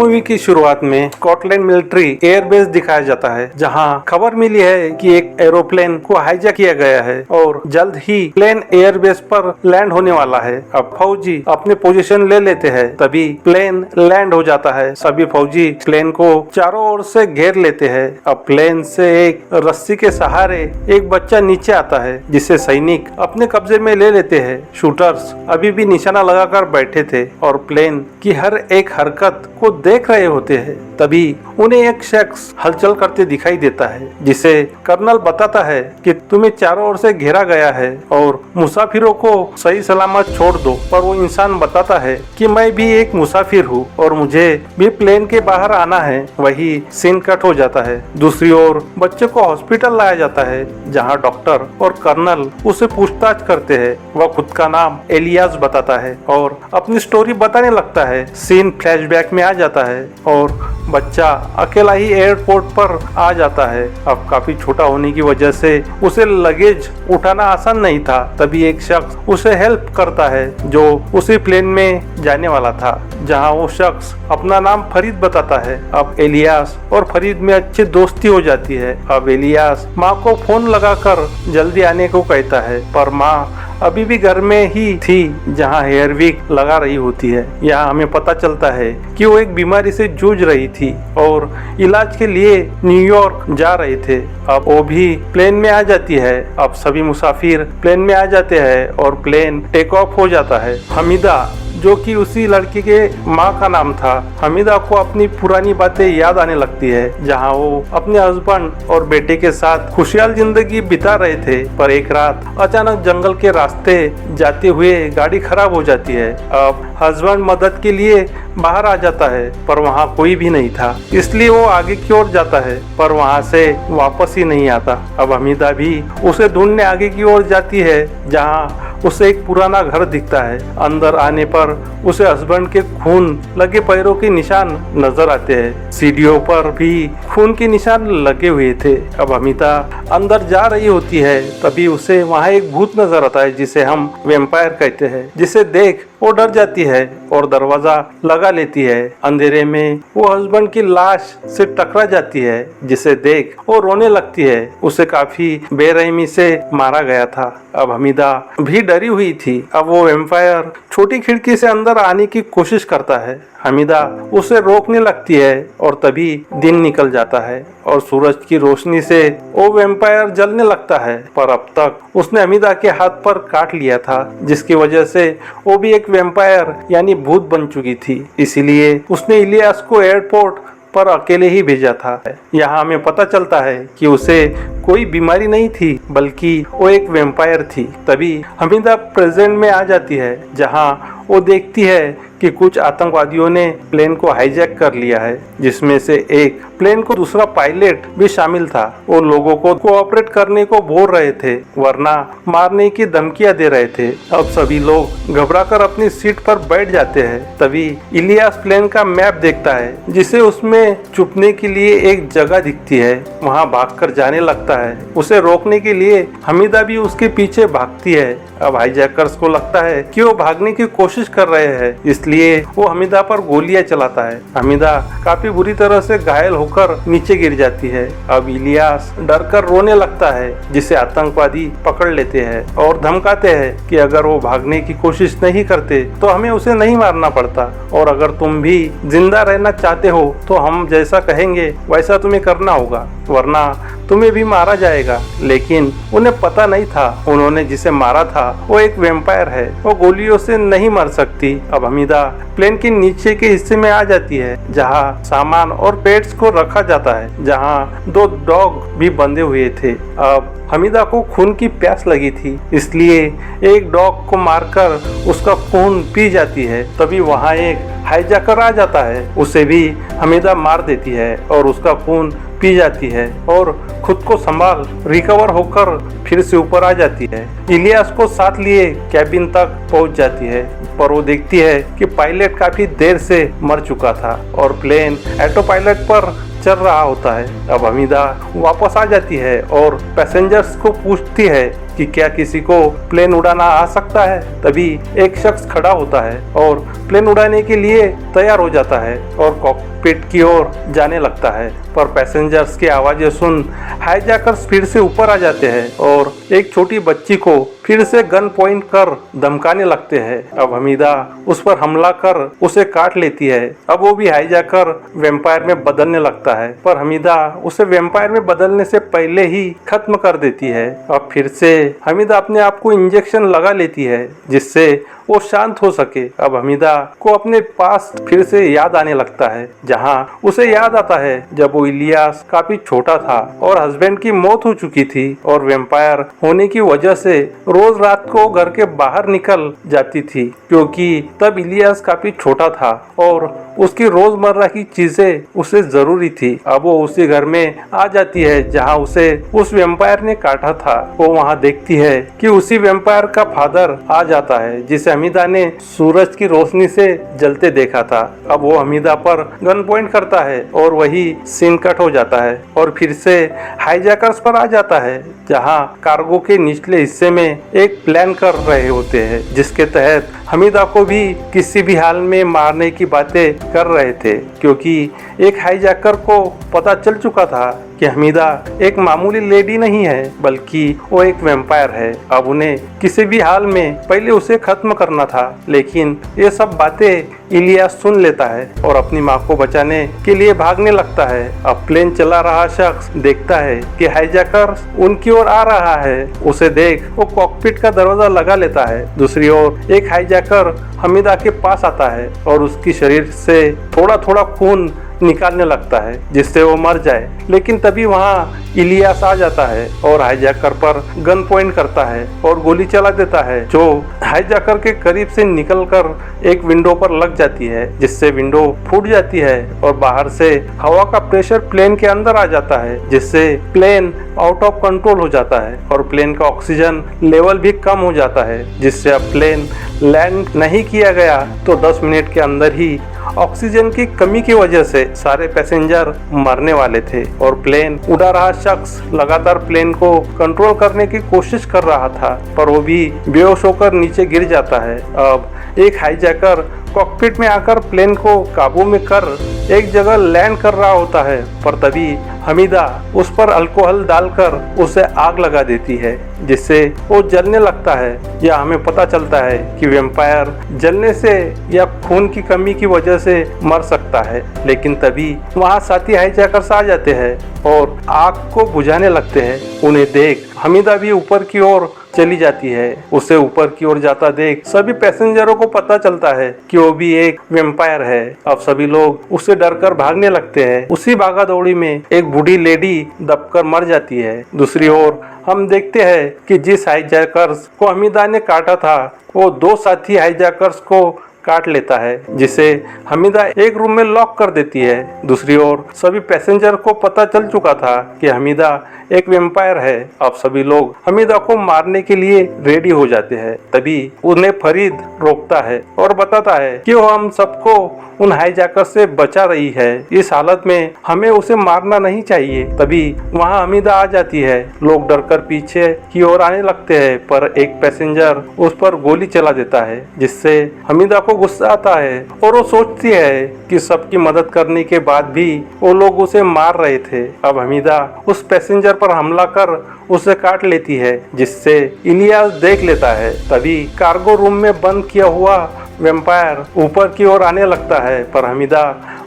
Movie की शुरुआत में स्कॉटलैंड मिलिट्री एयरबेस दिखाया जाता है, जहां खबर मिली है कि एक एरोप्लेन को हाईजैक किया गया है और जल्द ही प्लेन एयरबेस पर लैंड होने वाला है। अब फौजी अपने पोजीशन ले लेते हैं, तभी प्लेन लैंड हो जाता है। सभी फौजी प्लेन को चारों ओर से घेर लेते हैं। अब प्लेन से एक रस्सी के सहारे एक बच्चा नीचे आता है, जिसे सैनिक अपने कब्जे में ले लेते हैं। शूटर्स अभी भी निशाना लगाकर बैठे थे और प्लेन की हर एक हरकत को देख रहे होते हैं। तभी उन्हें एक शख्स हलचल करते दिखाई देता है, जिसे कर्नल बताता है कि तुम्हें चारों ओर से घेरा गया है और मुसाफिरों को सही सलामत छोड़ दो। पर वो इंसान बताता है कि मैं भी एक मुसाफिर हूँ और मुझे भी प्लेन के बाहर आना है। वही सीन कट हो जाता है। दूसरी ओर बच्चे को हॉस्पिटल लाया जाता है, जहाँ डॉक्टर और कर्नल उसे पूछताछ करते हैं। वह खुद का नाम एलियास बताता है और अपनी स्टोरी बताने लगता है। सीन फ्लैशबैक में आ जाता है और बच्चा अकेला ही एयरपोर्ट पर आ जाता है। अब काफी छोटा होने की वजह से उसे लगेज उठाना आसान नहीं था। तभी एक शख्स उसे हेल्प करता है, जो उसी प्लेन में जाने वाला था, जहां वो शख्स अपना नाम फरीद बताता है। अब एलियास और फरीद में अच्छी दोस्ती हो जाती है। अब एलियास माँ को फोन लगाकर जल्दी आने को कहता है, पर माँ अभी भी घर में ही थी, जहां हेयर वीक लगा रही होती है। यहाँ हमें पता चलता है कि वो एक बीमारी से जूझ रही थी और इलाज के लिए न्यूयॉर्क जा रहे थे। अब वो भी प्लेन में आ जाती है। अब सभी मुसाफिर प्लेन में आ जाते हैं और प्लेन टेक ऑफ हो जाता है। हमीदा, जो कि उसी लड़की के माँ का नाम था, हमीदा को अपनी पुरानी बातें याद आने लगती है, जहाँ वो अपने हस्बैंड और बेटे के साथ खुशहाल जिंदगी बिता रहे थे। पर एक रात अचानक जंगल के रास्ते जाते हुए गाड़ी खराब हो जाती है। अब हस्बैंड मदद के लिए बाहर आ जाता है, पर वहाँ कोई भी नहीं था। इसलिए वो आगे की ओर जाता है, पर वहाँ से वापस ही नहीं आता। अब हमीदा भी उसे ढूंढने आगे की ओर जाती है, जहाँ उसे एक पुराना घर दिखता है। अंदर आने पर उसे हस्बैंड के खून लगे पैरों के निशान नजर आते हैं। सीढ़ियों पर भी खून के निशान लगे हुए थे। अब हमीदा अंदर जा रही होती है, तभी उसे वहाँ एक भूत नजर आता है, जिसे हम वैम्पायर कहते हैं। जिसे देख वो डर जाती है और दरवाजा लगा लेती है। अंधेरे में वो हस्बैंड की लाश से टकरा जाती है, जिसे देख वो रोने लगती है। उसे काफी बेरहमी से मारा गया था। अब हमीदा भी डरी हुई थी। अब वो वैम्पायर छोटी खिड़की से अंदर आने की कोशिश करता है। हमीदा उसे रोकने लगती है और तभी दिन निकल जाता है और सूरज की रोशनी से वो वैम्पायर जलने लगता है। पर अब तक उसने हमीदा के हाथ पर काट लिया था, जिसकी वजह से वो भी एक वैम्पायर यानी भूत बन चुकी थी। इसीलिए उसने इलियास को एयरपोर्ट पर अकेले ही भेजा था। यहाँ हमें पता चलता है कि उसे कोई बीमारी नहीं थी, बल्कि वो एक वैम्पायर थी। तभी हमीदा प्रेजेंट में आ जाती है, जहाँ वो देखती है कि कुछ आतंकवादियों ने प्लेन को हाईजैक कर लिया है, जिसमें से एक प्लेन को दूसरा पायलट भी शामिल था। वो लोगों को कोऑपरेट करने को बोल रहे थे, वरना मारने की धमकियां दे रहे थे। अब सभी लोग घबराकर अपनी सीट पर बैठ जाते हैं। तभी इलियास प्लेन का मैप देखता है, जिसे उसमें छुपने के लिए एक जगह दिखती है। वहाँ भागकर जाने लगता है। उसे रोकने के लिए हमीदा भी उसके पीछे भागती है। अब हाईजैकर्स को लगता है कि वो भागने की कोशिश कर रहे हैं, इसलिए वो हमीदा पर गोलियां चलाता है। हमीदा काफी बुरी तरह से घायल होकर नीचे गिर जाती है। अब इलियास डरकर रोने लगता है, जिसे आतंकवादी पकड़ लेते हैं और धमकाते हैं कि अगर वो भागने की कोशिश नहीं करते तो हमें उसे नहीं मारना पड़ता, और अगर तुम भी जिंदा रहना चाहते हो तो हम जैसा कहेंगे वैसा तुम्हें करना होगा, वरना तुम्हें भी मारा जाएगा। लेकिन उन्हें पता नहीं था, उन्होंने जिसे मारा था वो एक वैम्पायर है। वो गोलियों से नहीं मर सकती। अब हमीदा प्लेन के नीचे के हिस्से में आ जाती है, जहाँ सामान और पेट्स को रखा जाता है, जहाँ 2 डॉग भी बंधे हुए थे। अब हमीदा को खून की प्यास लगी थी, इसलिए एक डॉग को मारकर उसका खून पी जाती है। तभी वहाँ एक हाईजैकर आ जाता है, उसे भी हमीदा मार देती है और उसका खून पी जाती है और खुद को संभाल रिकवर होकर फिर से ऊपर आ जाती है। इलियास को साथ लिए कैबिन तक पहुंच जाती है, पर वो देखती है कि पायलट काफी देर से मर चुका था और प्लेन ऑटो पायलट पर चल रहा होता है। अब हमीदा वापस आ जाती है और पैसेंजर्स को पूछती है कि क्या किसी को प्लेन उड़ाना आ सकता है। तभी एक शख्स खड़ा होता है और प्लेन उड़ाने के लिए तैयार हो जाता है और कॉकपिट की ओर जाने लगता है, पर पैसेंजर्स की आवाजें सुन हाईजैकर्स फिर से ऊपर आ जाते हैं और एक छोटी बच्ची को फिर से गन पॉइंट कर धमकाने लगते हैं। अब हमीदा उस पर हमला कर उसे काट लेती है। अब वो भी हाईजैकर वेम्पायर में बदलने लगता है, पर हमीदा उसे वेम्पायर में बदलने से पहले ही खत्म कर देती है। अब फिर से हमीदा अपने आप को इंजेक्शन लगा लेती है जिससे वो शांत हो सके। अब हमीदा को अपने पास फिर से याद आने लगता है, जहां उसे याद आता है जब वो इलियास काफी छोटा था और हस्बैंड की मौत हो चुकी थी और वेम्पायर होने की वजह से रोज रात को घर के बाहर निकल जाती थी, क्योंकि तब इलियास काफी छोटा था और उसकी रोजमर्रा की चीजें उसे जरूरी थी। अब वो उसी घर में आ जाती है जहां उसे उस वेम्पायर ने काटा था। वो वहां देखती है कि उसी वेम्पायर का फादर आ जाता है जिसे हमीदा ने सूरज की रोशनी से जलते देखा था। अब वो हमीदा पर गन पॉइंट करता है और वही सीन कट हो जाता है और फिर से हाईजैकर्स पर आ जाता है, जहां कार्गो के निचले हिस्से में एक प्लान कर रहे होते हैं जिसके तहत हमीदा को भी किसी भी हाल में मारने की बातें कर रहे थे, क्योंकि एक हाईजैकर को पता चल चुका था कि हमीदा एक मामूली लेडी नहीं है बल्कि वो एक वेम्पायर है। अब उन्हें किसी भी हाल में पहले उसे खत्म करना था, लेकिन ये सब बातें इलियास सुन लेता है और अपनी माँ को बचाने के लिए भागने लगता है। अब प्लेन चला रहा शख्स देखता है कि हाईजैकर उनकी ओर आ रहा है। उसे देख वो कॉकपिट का दरवाजा लगा लेता है। दूसरी ओर एक हाईजैकर हमीदा के पास आता है और उसकी शरीर से थोड़ा थोड़ा खून निकालने लगता है जिससे वो मर जाए, लेकिन तभी वहाँ इलियास आ जाता है और हाईजैकर पर गन पॉइंट करता है और गोली चला देता है, जो हाईजैकर के करीब से निकलकर एक विंडो पर लग जाती है, जिससे विंडो फूट जाती है और बाहर से हवा का प्रेशर प्लेन के अंदर आ जाता है, जिससे प्लेन आउट ऑफ कंट्रोल हो जाता है और प्लेन का ऑक्सीजन लेवल भी कम हो जाता है, जिससे अब प्लेन लैंड नहीं किया गया तो 10 मिनट के अंदर ही ऑक्सीजन की कमी की वजह से सारे पैसेंजर मरने वाले थे और प्लेन उड़ा रहा शख्स लगातार प्लेन को कंट्रोल करने की कोशिश कर रहा था, पर वो भी बेहोश होकर नीचे गिर जाता है। अब एक हाईजैकर कॉकपिट में आकर प्लेन को काबू में कर एक जगह लैंड कर रहा होता है, पर तभी हमीदा उस पर अल्कोहल डालकर उसे आग लगा देती है, जिससे वो जलने लगता है। यह हमें पता चलता है कि वेम्पायर जलने से या खून की कमी की वजह से मर सकता है, लेकिन तभी वहाँ साथी हाईजैकर्स आ जाते हैं और आग को बुझाने लगते हैं। उन्हें देख हमीदा भी ऊपर की ओर चली जाती है। उसे ऊपर की ओर जाता देख सभी पैसेंजरों को पता चलता है कि वो भी एक वेम्पायर है। अब सभी लोग उससे डरकर भागने लगते हैं। उसी भागा दौड़ी में एक बूढ़ी लेडी दबकर मर जाती है। दूसरी ओर हम देखते हैं कि जिस हाईजैकर्स को हमीदा ने काटा था वो 2 साथी हाईजैकर्स को काट लेता है, जिसे हमीदा एक रूम में लॉक कर देती है। दूसरी ओर सभी पैसेंजर को पता चल चुका था कि हमीदा एक वेम्पायर है। अब सभी लोग हमीदा को मारने के लिए रेडी हो जाते हैं। तभी उन्हें फरीद रोकता है और बताता है कि वो हम सबको उन हाईजैकर से बचा रही है। इस हालत में हमें उसे मारना नहीं चाहिए। तभी वहाँ हमीदा आ जाती है। लोग डरकर पीछे की ओर आने लगते हैं, पर एक पैसेंजर उस पर गोली चला देता है, जिससे हमीदा को गुस्सा आता है और वो सोचती है कि सबकी मदद करने के बाद भी वो लोग उसे मार रहे थे। अब हमीदा उस पैसेंजर पर हमला कर उसे काट लेती है, जिससे इलियास देख लेता है। तभी कार्गो रूम में बंद किया हुआ वेम्पायर ऊपर की ओर आने लगता है, पर हमीदा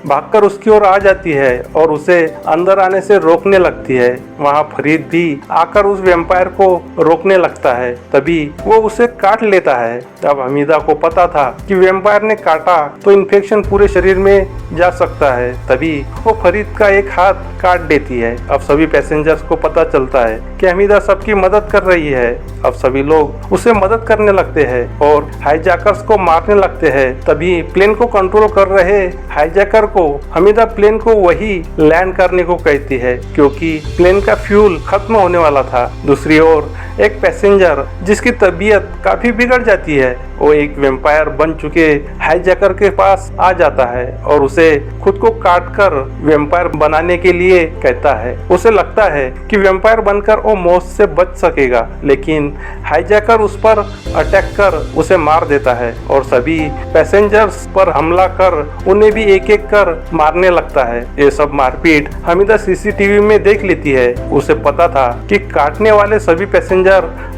भागकर उसकी ओर आ जाती है और उसे अंदर आने से रोकने लगती है। वहाँ फरीद भी आकर उस वेम्पायर को रोकने लगता है। तभी वो उसे काट लेता है। अब हमीदा को पता था कि वेम्पायर ने काटा तो इन्फेक्शन पूरे शरीर में जा सकता है। तभी वो फरीद का एक हाथ काट देती है। अब सभी पैसेंजर्स को पता चलता है कि हमीदा सबकी मदद कर रही है। अब सभी लोग उसे मदद करने लगते हैं और हाईजैकर्स को मारने लगते हैं। तभी प्लेन को कंट्रोल कर रहे हाईजैकर को हमीदा प्लेन को वही लैंड करने को कहती है, क्योंकि प्लेन का फ्यूल खत्म होने वाला था। दूसरी ओर एक पैसेंजर जिसकी तबीयत काफी बिगड़ जाती है, वो एक वेम्पायर बन चुके हाईजैकर के पास आ जाता है और उसे खुद को काट कर वेम्पायर बनाने के लिए कहता है। उसे लगता है कि वेम्पायर बनकर वो मौत से बच सकेगा, लेकिन हाईजैकर उस पर अटैक कर उसे मार देता है और सभी पैसेंजर्स पर हमला कर उन्हें भी एक एक कर मारने लगता है। ये सब मारपीट हमीदा सीसीटीवी में देख लेती है। उसे पता था कि काटने वाले सभी पैसेंजर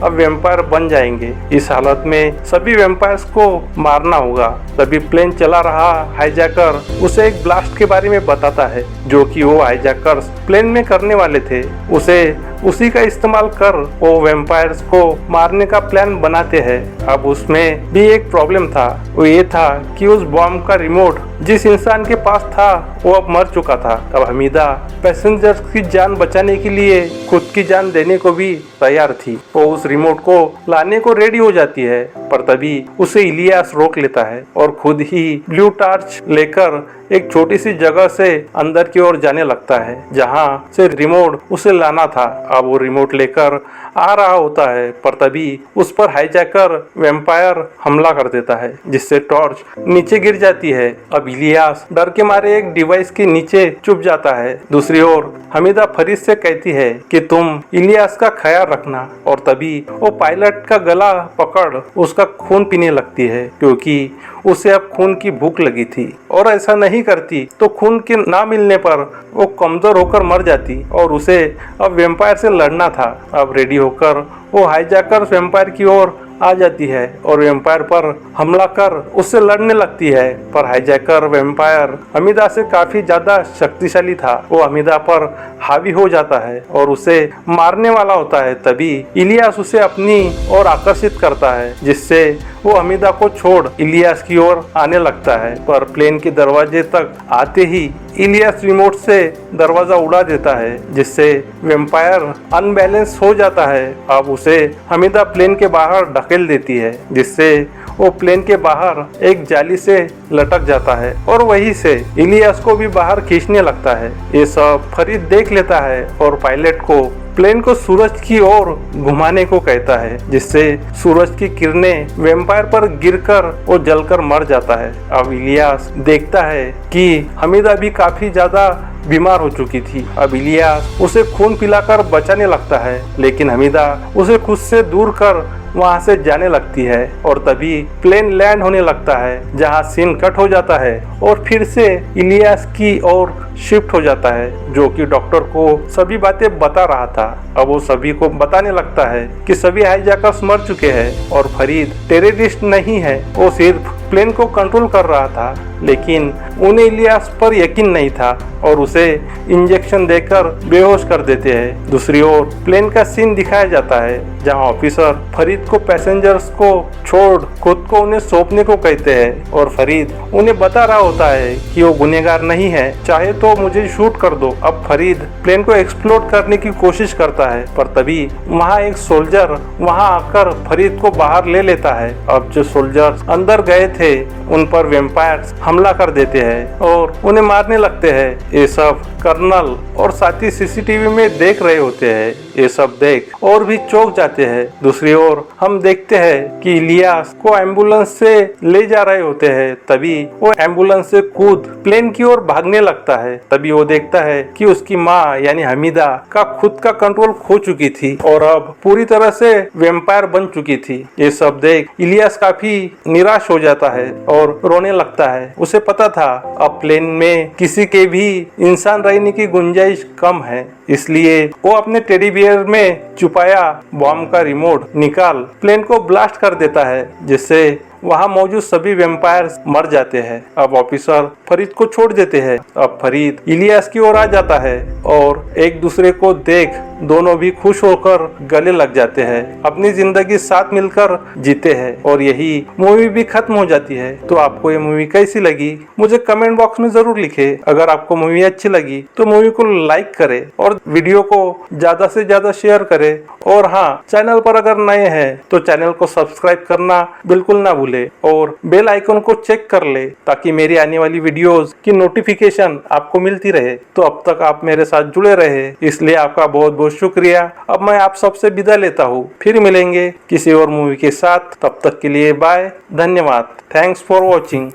अब वेम्पायर बन जाएंगे। इस हालत में सभी वेम्पायर्स को मारना होगा। तभी प्लेन चला रहा हाईजैकर उसे एक ब्लास्ट के बारे में बताता है जो कि वो हाईजैकर्स प्लेन में करने वाले थे। उसे उसी का इस्तेमाल कर वो वेम्पायर्स को मारने का प्लान बनाते हैं। अब उसमें भी एक प्रॉब्लम था, वो ये था कि उस बॉम्ब का रिमोट जिस इंसान के पास था वो अब मर चुका था। अब हमीदा पैसेंजर्स की जान बचाने के लिए खुद की जान देने को भी तैयार थी। वो उस रिमोट को लाने को रेडी हो जाती है, पर तभी उसे इलियास रोक लेता है और खुद ही ब्लू टार्च लेकर एक छोटी सी जगह से अंदर की ओर जाने लगता है जहां से रिमोट उसे लाना था। अब वो रिमोट लेकर आ रहा होता है, पर तभी उस पर हाईजैकर वेम्पायर हमला कर देता है जिससे टॉर्च नीचे गिर जाती है। अब इलियास डर के मारे एक डिवाइस के नीचे छुप जाता है। दूसरी ओर हमीदा फरीद से कहती है कि तुम इलियास का ख्याल रखना, और तभी वो पायलट का गला पकड़ उसका खून पीने लगती है क्योंकि उसे अब खून की भूख लगी थी, और ऐसा नहीं करती तो खून के ना मिलने पर वो कमजोर होकर मर जाती और उसे अब वेम्पायर से लड़ना था। अब रेडी होकर वो हाईजैकर वेम्पायर की ओर आ जाती है और वेम्पायर पर हमला कर उससे लड़ने लगती है, पर हाईजैकर वेम्पायर हमीदा से काफी ज्यादा शक्तिशाली था। वो हमीदा पर हावी हो जाता है और उसे मारने वाला होता है। तभी इलियास उसे अपनी ओर आकर्षित करता है जिससे वो हमीदा को छोड़ इलियास की ओर आने लगता है, पर प्लेन के दरवाजे तक आते ही इलियास रिमोट से दरवाजा उड़ा देता है जिससे वेम्पायर अनबैलेंस हो जाता है। अब उसे हमीदा प्लेन के बाहर ढकेल देती है जिससे वो प्लेन के बाहर एक जाली से लटक जाता है और वहीं से इलियास को भी बाहर खींचने लगता है। ये सब फरीद देख लेता है और पायलट को प्लेन को सूरज की ओर घुमाने को कहता है जिससे सूरज की किरणें वेम्पायर पर गिरकर वो जलकर मर जाता है। अब इलियास देखता है कि हमीदा भी काफी ज्यादा बीमार हो चुकी थी। अब इलियास उसे खून पिलाकर बचाने लगता है, लेकिन हमीदा उसे खुद से दूर कर वहां से जाने लगती है और तभी प्लेन लैंड होने लगता है जहां सीन कट हो जाता है और फिर से इलियास की ओर शिफ्ट हो जाता है जो कि डॉक्टर को सभी बातें बता रहा था। अब वो सभी को बताने लगता है कि सभी हाईजैकर्स मर चुके हैं और फरीद टेररिस्ट नहीं है, वो सिर्फ प्लेन को कंट्रोल कर रहा था, लेकिन उन्हें इलियास पर यकीन नहीं था और उसे इंजेक्शन देकर बेहोश कर देते हैं। दूसरी ओर प्लेन का सीन दिखाया जाता है जहां ऑफिसर फरीद को पैसेंजर्स को छोड़ खुद को उन्हें सौंपने को कहते हैं और फरीद उन्हें बता रहा होता है कि वो गुनहगार नहीं है, चाहे तो मुझे शूट कर दो। अब फरीद प्लेन को एक्सप्लोड करने की कोशिश करता है, पर तभी वहाँ एक सोल्जर वहाँ आकर फरीद को बाहर ले लेता है। अब जो सोल्जर अंदर गए थे उन पर वेम्पायर्स हमला कर देते हैं और उन्हें मारने लगते हैं। ये सब कर्नल और साथी सीसीटीवी में देख रहे होते हैं। ये सब देख और भी चौंक जाते हैं। दूसरी ओर हम देखते हैं कि इलियास को एम्बुलेंस से ले जा रहे होते हैं। तभी वो एम्बुलेंस से कूद प्लेन की ओर भागने लगता है। तभी वो देखता है कि उसकी माँ यानी हमीदा का खुद का कंट्रोल खो चुकी थी और अब पूरी तरह से वेम्पायर बन चुकी थी। ये सब देख इलियास काफी निराश हो जाता है और रोने लगता है। उसे पता था अब प्लेन में किसी के भी इंसान रहने की गुंजाइश कम है, इसलिए वो अपने टेडी बियर में छुपाया बॉम्ब का रिमोट निकाल प्लेन को ब्लास्ट कर देता है जिससे वहाँ मौजूद सभी वेम्पायर्स मर जाते हैं। अब ऑफिसर फरीद को छोड़ देते हैं। अब फरीद इलियास की ओर आ जाता है और एक दूसरे को देख दोनों भी खुश होकर गले लग जाते हैं, अपनी जिंदगी साथ मिलकर जीते हैं और यही मूवी भी खत्म हो जाती है। तो आपको ये मूवी कैसी लगी मुझे कमेंट बॉक्स में जरूर लिखे। अगर आपको मूवी अच्छी लगी तो मूवी को लाइक करें और वीडियो को ज्यादा से ज्यादा शेयर करें। और हाँ, चैनल पर अगर नए हैं तो चैनल को सब्सक्राइब करना बिल्कुल ना भूलें। भूले और बेल आइकन को चेक कर ले ताकि मेरी आने वाली वीडियोस की नोटिफिकेशन आपको मिलती रहे। तो अब तक आप मेरे साथ जुड़े रहे, इसलिए आपका बहुत बहुत शुक्रिया। अब मैं आप सबसे विदा लेता हूँ, फिर मिलेंगे किसी और मूवी के साथ। तब तक के लिए बाय, धन्यवाद। Thanks for watching.